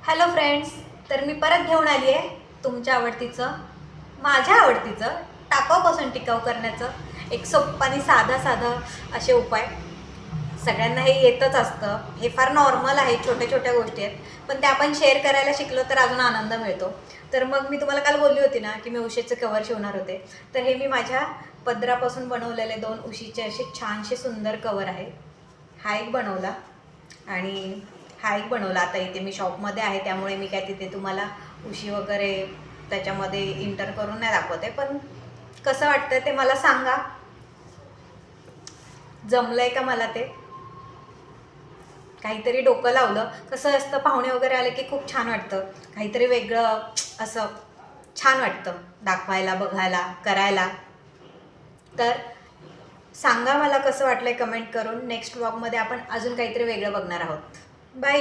Hello friends, तर मी परत घेऊन आली आहे तुमच्या आवडतीचं, माझ्या आवडतीचं टाकाऊपासून टिकाऊ करण्याचं एक सोप्पा आणि साधा असे उपाय. सगळ्यांना हे येतच असतं, हे फार नॉर्मल आहे, छोट्या छोट्या गोष्टी आहेत, पण ते आपण शेअर करायला शिकलो तर अजून आनंद मिळतो. तर मग मी तुम्हाला काल बोलली होती ना की मी उशीचे कवर शिवणार होते, तर हे मी माझ्या पदरापासून बनवलेले 2 उशीचे असे छानसे सुंदर कवर आहे. हा एक बनवला आणि हा एक बनवला. आता इथे मी शॉपमध्ये आहे त्यामुळे मी काय तिथे तुम्हाला उशी वगैरे त्याच्यामध्ये इंटर करून नाही दाखवते, पण कसं वाटतं ते मला सांगा. जमलंय का मला ते? काहीतरी डोकं लावलं. कसं असतं, पाहुणे वगैरे आले की खूप छान वाटतं, काहीतरी वेगळं असं छान वाटतं दाखवायला, बघायला, करायला. तर सांगा मला कसं वाटलंय कमेंट करून. नेक्स्ट व्लॉगमध्ये आपण अजून काहीतरी वेगळं बघणार आहोत. बाय.